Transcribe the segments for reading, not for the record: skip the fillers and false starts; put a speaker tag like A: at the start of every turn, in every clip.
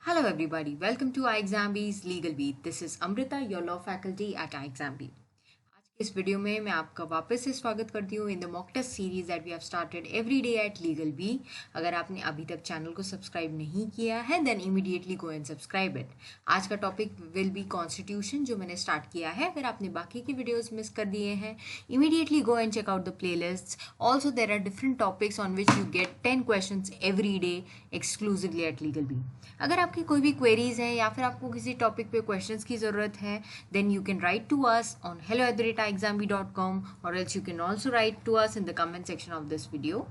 A: Hello, everybody. Welcome to iExamB's Legal Beat. This is Amrita, your law faculty at iExamB. आज के इस video में मैं आपका वापस से स्वागत करती हूँ in the mock test series that we have started every day at Legal B. अगर आपने अभी तक चैनल को सब्सक्राइब नहीं किया है then immediately go and subscribe it. आज का टॉपिक विल बी कॉन्स्टिट्यूशन जो मैंने स्टार्ट किया है। अगर आपने बाकी के वीडियोस मिस कर दिए हैं immediately go and check out the playlists. Also there are different topics on which you get 10 questions every day exclusively at Legal B. अगर आपकी कोई भी क्वेरीज हैं या फिर आपको किसी टॉपिक पे क्वेश्चंस की ज़रूरत है then you can write to us on hello@exambi.com or else you can also write to us in the comment section of this video.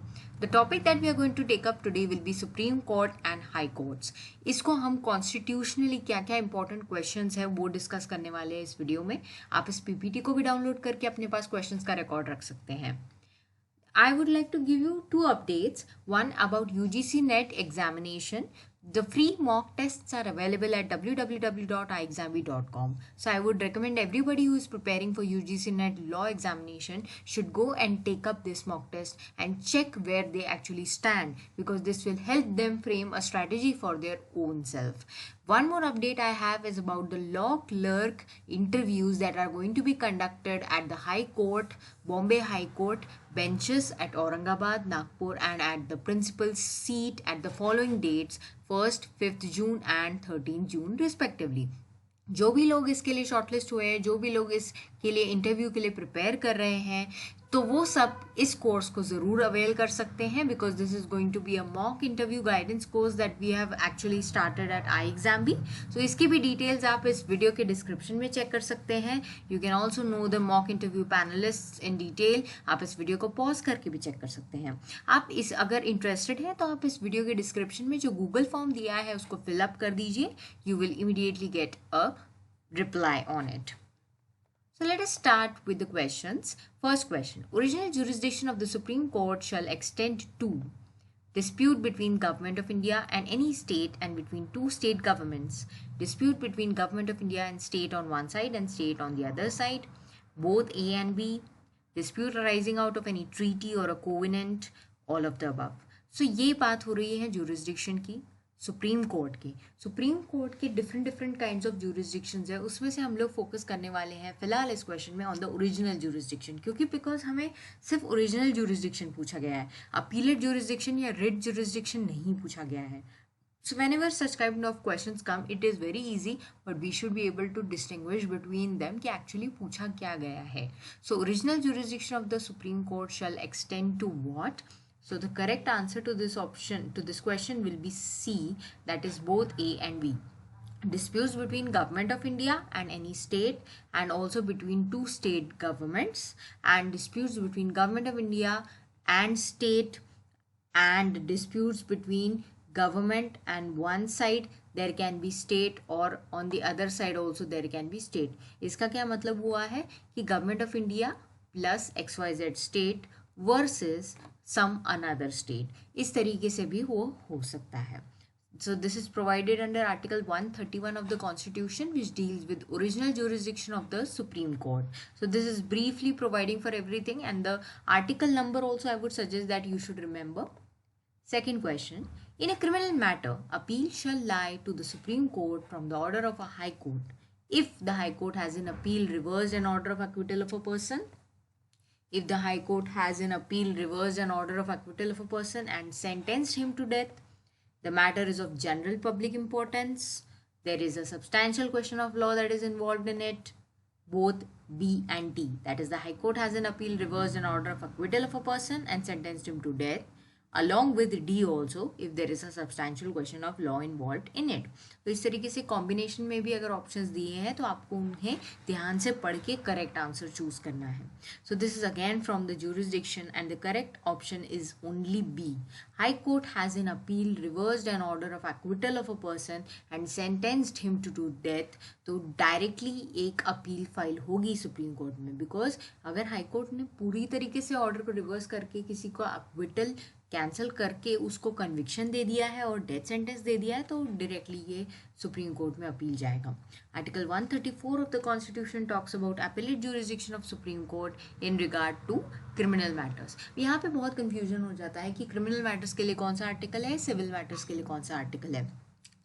A: The topic that we are going to take up today will be Supreme Court and High Courts. इसको हम constitutionally क्या क्या important questions है वो discuss करने वाले हैं इस वीडियो में। आप इस पीपीटी को भी डाउनलोड करके अपने पास क्वेश्चंस का रिकॉर्ड रख सकते हैं। I would like to give you two updates. One about UGC NET examination. The free mock tests are available at www.iexambi.com. So I would recommend everybody who is preparing for UGC NET law examination should go and take up this mock test and check where they actually stand, because this will help them frame a strategy for their own self. One more update I have is about the law clerk interviews that are going to be conducted at the High Court, Bombay High Court, benches at Aurangabad, Nagpur and at the principal seat at the following dates 1st, 5th June and 13th June respectively. जो भी लोग इसके लिए shortlist हुए हैं, जो भी लोग इसके लिए इंटरव्यू के लिए प्रिपेयर कर रहे हैं, तो वो सब इस कोर्स को ज़रूर अवेल कर सकते हैं, because this is going to be a mock interview guidance course that we have actually started at iExamB. So इसकी भी डिटेल्स आप इस वीडियो के डिस्क्रिप्शन में चेक कर सकते हैं। You can also know the mock interview panelist in detail. आप इस वीडियो को पॉज करके भी चेक कर सकते हैं। आप इस अगर इंटरेस्टेड हैं तो आप इस वीडियो के डिस्क्रिप्शन में जो गूगल फॉर्म दिया है उसको फिलअप कर दीजिए। You will immediately get a reply on it. So let us start with the questions. First question. Original jurisdiction of the Supreme Court shall extend to dispute between Government of India and any state and between two state governments, dispute between Government of India and state on one side and state on the other side, both A and B, dispute arising out of any treaty or a covenant, all of the above. So ये बात हो रही है jurisdiction की supreme court के different kinds of jurisdictions है, उसमें से हम लोग फोकस करने वाले हैं फिलहाल इस क्वेश्चन में ऑन द ओरिजिनल जुरिस्डिक्शन, क्योंकि बिकॉज हमें सिर्फ ओरिजिनल जुरिस्डिक्शन पूछा गया है, अपीलेट जुरिस्डिक्शन या रिट जुरिस्डिक्शन नहीं पूछा गया है. So whenever such kind of questions come, it is very easy, but we should be able to distinguish between them कि actually पूछा क्या गया है. So original jurisdiction of the Supreme Court shall extend to what? So the correct answer to this question will be C, that is both A and B. Disputes between Government of India and any state, and also between two state governments, and disputes between Government of India and state, and disputes between government and one side there can be state, or on the other side also there can be state. इसका क्या मतलब हुआ है कि Government of India plus XYZ state versus some another state, इस तरीके से भी वो हो सकता है. So this is provided under Article 131 of the Constitution, which deals with original jurisdiction of the Supreme Court. So this is briefly providing for everything, and the article number also I would suggest that you should remember. Second question. In a criminal matter, appeal shall lie to the Supreme Court from the order of a High Court if the High Court has in appeal reversed an order of acquittal of a person. If the High Court has in appeal reversed an order of acquittal of a person and sentenced him to death, the matter is of general public importance, there is a substantial question of law that is involved in it, both B and D. That is, the High Court has in appeal reversed an order of acquittal of a person and sentenced him to death, along with D also if there is a substantial question of law involved in it. तो इस तरीके से combination में भी अगर options दिए हैं तो आपको उन्हें ध्यान से पढ़ के करेक्ट आंसर चूज करना है. So this is again from the jurisdiction and the correct option is only B. High court has in appeal reversed an order of acquittal of a person and sentenced him to death. तो directly एक appeal file होगी Supreme Court में, because अगर high court ने पूरी तरीके से order को रिवर्स करके किसी को एक्विटल कैंसिल करके उसको कन्विक्शन दे दिया है और डेथ सेंटेंस दे दिया है तो डायरेक्टली ये सुप्रीम कोर्ट में अपील जाएगा. Article 134 of the constitution talks about appellate jurisdiction of Supreme Court in regard to criminal matters. यहाँ पे बहुत कंफ्यूजन हो जाता है कि क्रिमिनल मैटर्स के लिए कौन सा आर्टिकल है, सिविल मैटर्स के लिए कौन सा आर्टिकल है.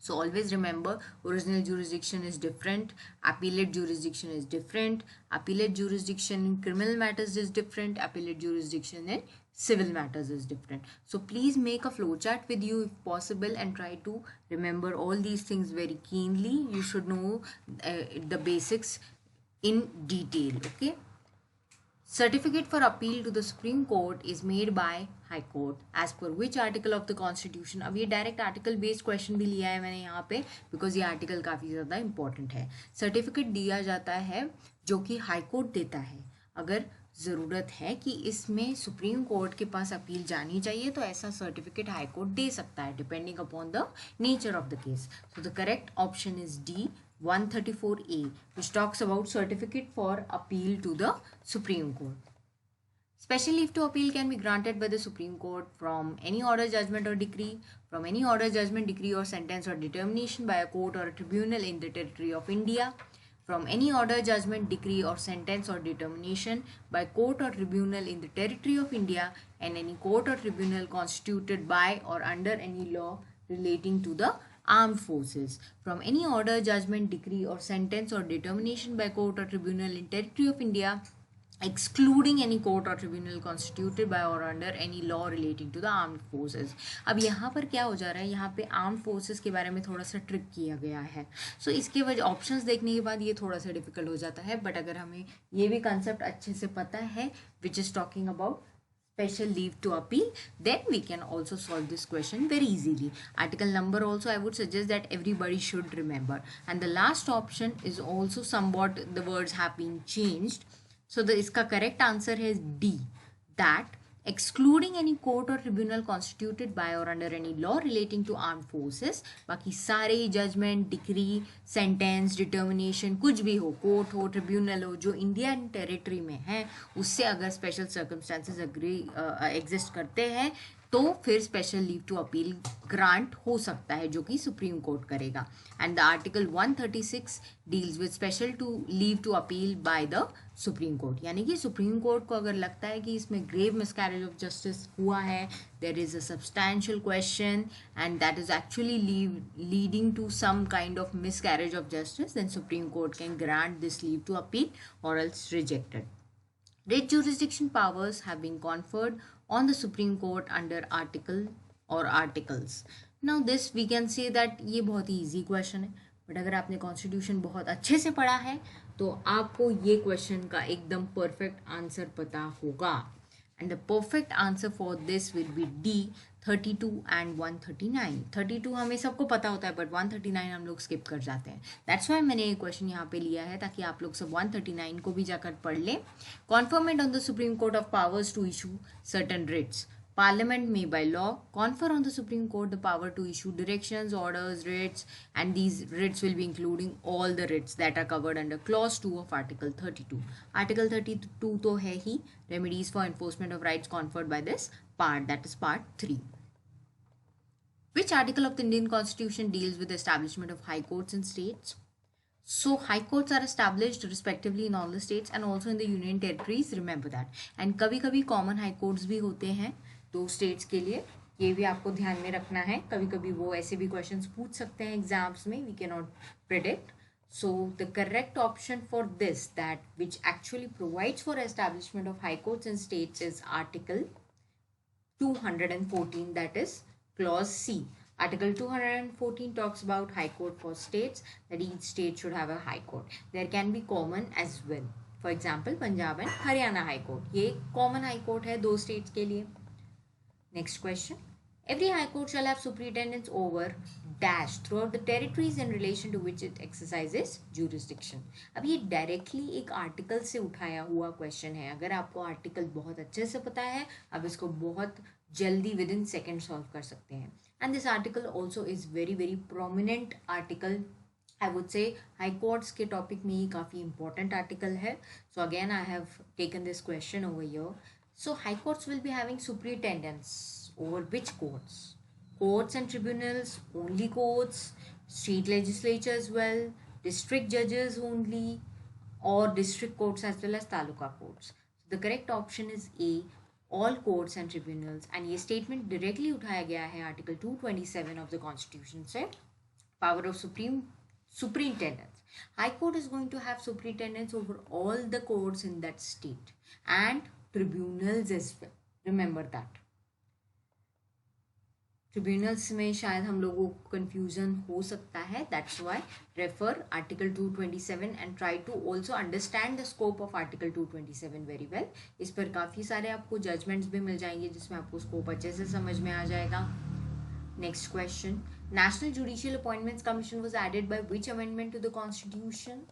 A: So always remember, original jurisdiction is different, appellate jurisdiction is different, appellate jurisdiction in criminal matters is different, appellate jurisdiction in civil matters is different. So please make a flowchart with you if possible and try to remember all these things very keenly. You should know the basics in detail, okay? Certificate for appeal to the Supreme Court is made by High Court as per which article of the Constitution. अब ये direct article based question भी लिया है मैंने यहाँ पे, because ये article काफ़ी ज़्यादा इंपॉर्टेंट है. सर्टिफिकेट दिया जाता है जो कि हाई कोर्ट देता है. अगर ज़रूरत है कि इसमें सुप्रीम कोर्ट के पास अपील जानी चाहिए तो ऐसा सर्टिफिकेट हाई कोर्ट दे सकता है, depending upon the nature of the case. So the correct option is D 134A, which talks about certificate for appeal to the Supreme Court. Special leave to appeal can be granted by the Supreme Court from any order, judgment or decree, from any order, judgment, decree or sentence or determination by a court or a tribunal in the territory of India, from any order, judgment, decree or sentence or determination by court or tribunal in the territory of India, and any court or tribunal constituted by or under any law relating to the armed forces, from any order, judgment, decree or sentence or determination by court or tribunal in territory of India, excluding any court or tribunal constituted by or under any law relating to the armed forces. अब यहाँ पर क्या हो जा रहा है, यहाँ पे आर्म्ड फोर्सेस के बारे में थोड़ा सा ट्रिक किया गया है. सो इसके वजह ऑप्शंस देखने के बाद ये थोड़ा सा डिफिकल्ट हो जाता है, बट अगर हमें ये भी कंसेप्ट अच्छे से पता है which is talking about special leave to appeal, then we can also solve this question very easily. Article number also I would suggest that everybody should remember. And the last option is also somewhat the words have been changed. So the iska correct answer is D, that excluding any court or tribunal constituted by or under any law relating to armed forces, बाकी सारे judgement, decree, sentence, determination कुछ भी हो, court हो, tribunal हो, जो Indian territory में है, उससे अगर स्पेशल सर्कमस्टांसेस एग्जिस्ट करते हैं तो फिर special leave to appeal grant हो सकता है, जो कि सुप्रीम कोर्ट करेगा. And the article 136 deals with special to leave to appeal by the supreme Court. यानी कि सुप्रीम कोर्ट को अगर लगता है कि इसमें ग्रेव मिसकैरेज ऑफ जस्टिस हुआ है, there is a substantial question and that is actually leading to some kind of miscarriage of justice, then supreme court can grant this leave to appeal और else rejected. Writ jurisdiction powers have been conferred on the Supreme Court under article or articles. Now this we can say that ये बहुत ही easy question है, but अगर आपने constitution बहुत अच्छे से पढ़ा है तो आपको ये क्वेश्चन का एकदम परफेक्ट आंसर पता होगा. And the perfect answer for this will be D, 32 and 139. 32 हमें सबको पता होता है, बट 139 हम लोग स्किप कर जाते हैं. दैट्स वाई मैंने ये क्वेश्चन यहाँ पे लिया है ताकि आप लोग सब 139 को भी जाकर पढ़ लें. Conferment on the supreme court of powers to issue certain writs. Parliament may by law confer on the Supreme Court the power to issue directions, orders, writs, and these writs will be including all the writs that are covered under clause 2 of Article 32. Article 32 तो है ही remedies for enforcement of rights conferred by this part, that is part 3. Which article of the Indian Constitution deals with the establishment of high courts in states? So high courts are established respectively in all the states and also in the union territories, remember that. And कभी कभी common high courts भी होते हैं दो states के लिए, ये भी आपको ध्यान में रखना है. कभी कभी वो ऐसे भी क्वेश्चंस पूछ सकते हैं एग्जाम्स में, we can not predict. So the correct option for this that which actually provides for establishment of high courts in states is article 214, that is clause C. Article 214 talks about high court for states, that each state should have a high court. There can be common as well. For example, Punjab and Haryana high court, ये common high court है दो states के लिए. Next question. Every high court shall have superintendence over dash throughout the territories in relation to which it exercises jurisdiction. अब ये directly एक article से उठाया हुआ क्वेश्चन है. अगर आपको आर्टिकल बहुत अच्छे से पता है, आप इसको बहुत जल्दी विद इन सेकेंड सॉल्व कर सकते हैं. And this article also is very very prominent article. I would से हाई कोर्ट्स के टॉपिक में ये काफ़ी इंपॉर्टेंट आर्टिकल है. So again I have taken this question over here. So high courts will be having superintendence over which courts? Courts and tribunals, only courts, state legislature as well, district judges only, or district courts as well as taluka courts. So the correct option is A, all courts and tribunals. And ये statement directly उठाया गया है article 227 of the constitution से. power of superintendence. High Court is going to have superintendence over all the courts in that state and tribunals as well. Remember that. Tribunals में शायद हम लोगों को कंफ्यूजन हो सकता है, that's why refer article 227 and try to also understand the scope of article 227 very well. इस पर काफ़ी सारे आपको जजमेंट्स भी मिल जाएंगे जिसमें आपको स्कोप अच्छे से समझ में आ जाएगा. Next question, national judicial appointments commission was added by which amendment to the constitution.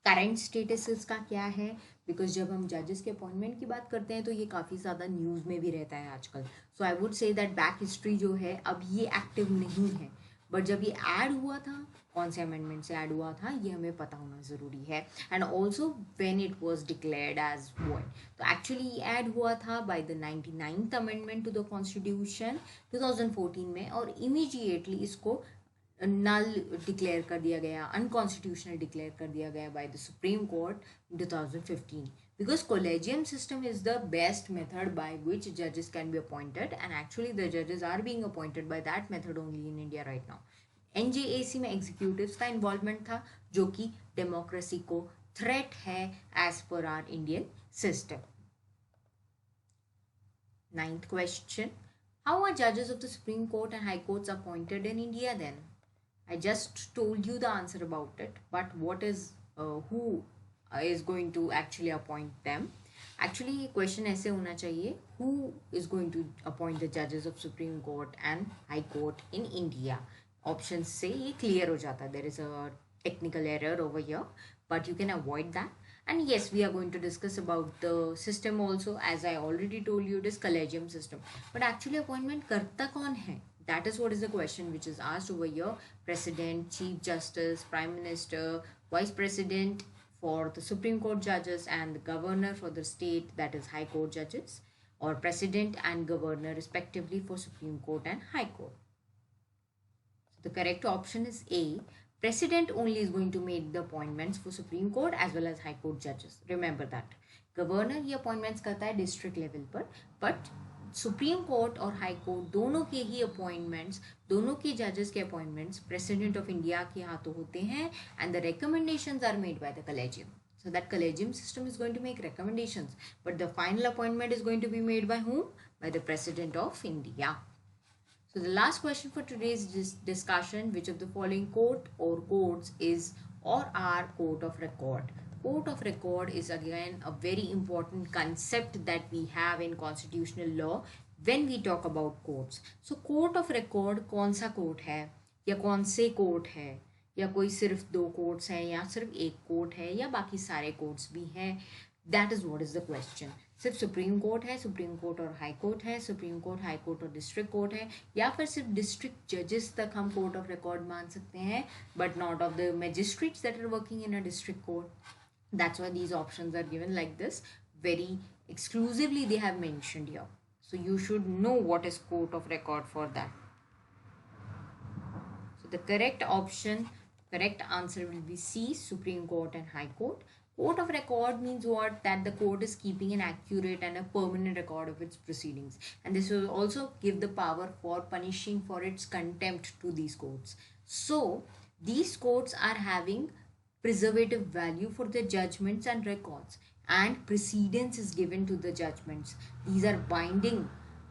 A: Current status इसका क्या है, बिकॉज जब हम जजेस के अपॉइंटमेंट की बात करते हैं तो ये काफ़ी ज़्यादा न्यूज़ में भी रहता है आजकल. So I would say that back history जो है अब ये एक्टिव नहीं है, बट जब ये ऐड हुआ था, कौन से अमेंडमेंट से ऐड हुआ था ये हमें पता होना ज़रूरी है. And also when it was declared as void. तो एक्चुअली ये ऐड हुआ था by the 99th amendment to the constitution 2014 में, और इमीडिएटली इसको नल डिक्लेयर कर दिया गया, अनकॉन्स्टिट्यूशनल डिक्लेयर कर दिया गया bye the supreme court in 2015, because collegium system is the best method by which judges can be appointed, and actually the judges are being appointed by that method only in India right now. NJAC में executives का involvement था जो कि democracy को threat है as per our Indian system. 9th question, how are judges of the Supreme Court and High Courts appointed in India then? I just told you the answer about it, but what is who is going to actually appoint them? Actually ये question ऐसे होना चाहिए, who is going to appoint the judges of Supreme Court and High Court in India? Options से ये clear हो जाता है. There is a technical error over here, but you can avoid that. And yes, we are going to discuss about the system also. As I already told you, it is collegium system. But actually appointment करता कौन है? That is what is the question which is asked over here. President, Chief Justice, Prime Minister, Vice President for the Supreme Court judges, and the Governor for the state, that is High Court judges, or President and Governor respectively for Supreme Court and High Court. So the correct option is A. President only is going to make the appointments for Supreme Court as well as High Court judges. Remember that. Governor ये appointments करता है district level पर, but supreme court और high court दोनों के ही appointments, दोनों के जजेस के अपॉइंटमेंट्स प्रेसिडेंट ऑफ इंडिया के हाथों होते हैं, and the recommendations are made by the collegium. So that collegium system is going to make recommendations, but the final appointment is going to be made by whom? By the President of India. So the last question for today's discussion, which of the following court or courts is or are court of record? Court of record is again a very important concept that we have in constitutional law when we talk about courts. So court of record कौन सा court है, या कौन से court है, या कोई सिर्फ 2 कोर्ट्स हैं, या सिर्फ 1 कोर्ट है, या बाकी सारे कोर्ट्स भी हैं? That is what is the question. सिर्फ सुप्रीम कोर्ट है, सुप्रीम कोर्ट और हाई कोर्ट है, सुप्रीम कोर्ट, हाई कोर्ट और डिस्ट्रिक्ट कोर्ट है, या फिर सिर्फ डिस्ट्रिक्ट जजेस तक हम कोर्ट ऑफ रिकॉर्ड मान सकते हैं, but not of the magistrates that are working in a district court. That's why these options are given like this. Very exclusively they have mentioned here. So you should know what is court of record for that. So the correct option, correct answer will be C, Supreme Court and High Court. Court of record means what? That the court is keeping an accurate and a permanent record of its proceedings. And this will also give the power for punishing for its contempt to these courts. So these courts are having preservative value for the judgments and records, and precedence is given to the judgments. These are binding.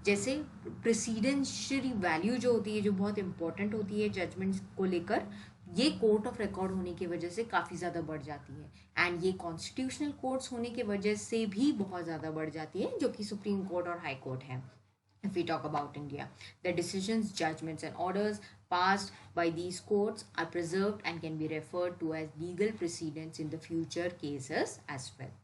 A: जैसे प्रेसिडेंशियरी value जो होती है, जो बहुत important होती है judgements को लेकर, ये कोर्ट ऑफ रिकॉर्ड होने की वजह से काफ़ी ज़्यादा बढ़ जाती है, एंड ये कॉन्स्टिट्यूशनल कोर्ट्स होने की वजह से भी बहुत ज़्यादा बढ़ जाती है, जो कि सुप्रीम कोर्ट और हाई कोर्ट है. If we talk about India, the decisions, judgments and orders passed by these courts are preserved and can be referred to as legal precedents in the future cases as well.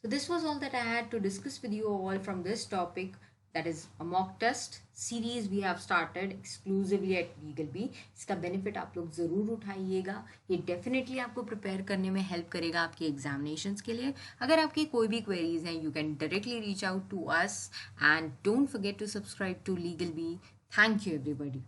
A: So this was all that I had to discuss with you all from this topic, that is a mock test series we have started exclusively at Legal B. इसका benefit आप लोग ज़रूर उठाइएगा, ये definitely आपको prepare करने में help करेगा आपके एग्जामिनेशंस के लिए. अगर आपकी कोई भी क्वेरीज हैं, you can directly reach out to us, and don't forget to subscribe to Legal B. Thank you everybody.